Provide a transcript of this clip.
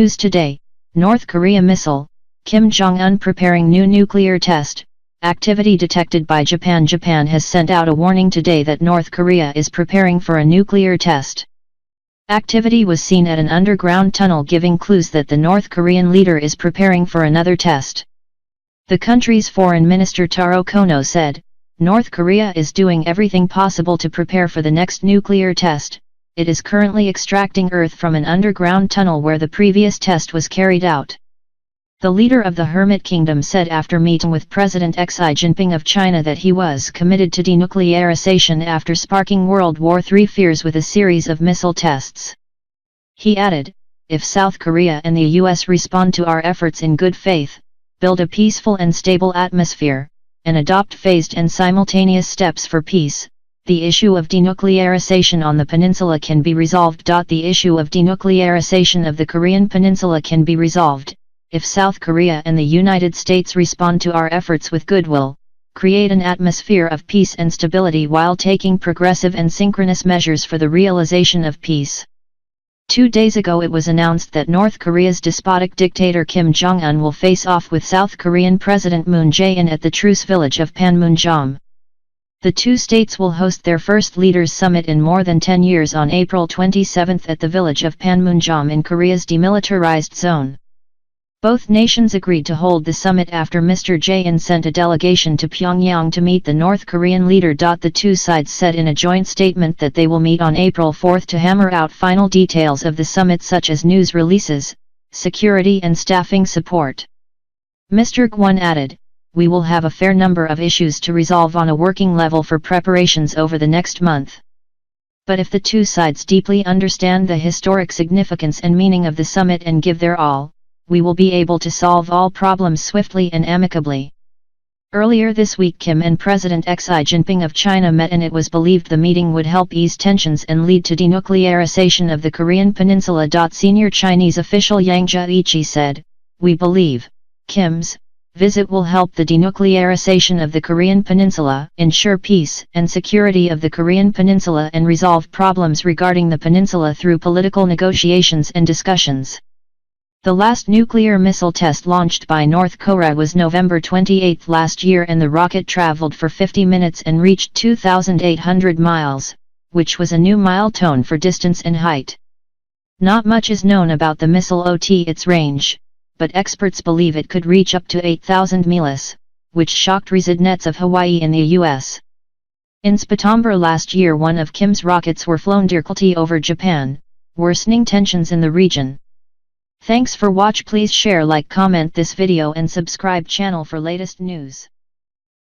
News today, North Korea missile, Kim Jong Un preparing new nuclear test, activity detected by Japan. Japan has sent out a warning today that North Korea is preparing for a nuclear test. Activity was seen at an underground tunnel, giving clues that the North Korean leader is preparing for another test. The country's foreign minister Taro Kono said, "North Korea is doing everything possible to prepare for the next nuclear test. It is currently extracting earth from an underground tunnel where the previous test was carried out." The leader of the Hermit Kingdom said after meeting with President Xi Jinping of China that he was committed to denuclearization after sparking World War III fears with a series of missile tests. He added, "If South Korea and the US respond to our efforts in good faith, build a peaceful and stable atmosphere, and adopt phased and simultaneous steps for peace, the issue of denuclearization on the peninsula can be resolved. The issue of denuclearization of the Korean peninsula can be resolved, if South Korea and the United States respond to our efforts with goodwill, create an atmosphere of peace and stability while taking progressive and synchronous measures for the realization of peace." 2 days ago it was announced that North Korea's despotic dictator Kim Jong Un will face off with South Korean President Moon Jae-in at the truce village of Panmunjom. The two states will host their first leaders' summit in more than 10 years on April 27 at the village of Panmunjom in Korea's demilitarized zone. Both nations agreed to hold the summit after Mr. Jae-in sent a delegation to Pyongyang to meet the North Korean leader. The two sides said in a joint statement that they will meet on April 4 to hammer out final details of the summit, such as news releases, security and staffing support. Mr. Kwon added, "We will have a fair number of issues to resolve on a working level for preparations over the next month. But if the two sides deeply understand the historic significance and meaning of the summit and give their all, we will be able to solve all problems swiftly and amicably." Earlier this week Kim and President Xi Jinping of China met, and it was believed the meeting would help ease tensions and lead to denuclearization of the Korean peninsula. Senior Chinese official Yang Jiechi said, "We believe Kim's visit will help the denuclearization of the Korean peninsula, ensure peace and security of the Korean peninsula, and resolve problems regarding the peninsula through political negotiations and discussions." The last nuclear missile test launched by North Korea was November 28 last year, and the rocket traveled for 50 minutes and reached 2,800 miles, which was a new milestone for distance and height. Not much is known about the missile or its range, but experts believe it could reach up to 8,000 miles, which shocked residents of Hawaii in the US. In September last year one of Kim's rockets were flown directly over Japan, worsening tensions in the region. Thanks for watch. Please share, like, comment this video and subscribe channel for latest news.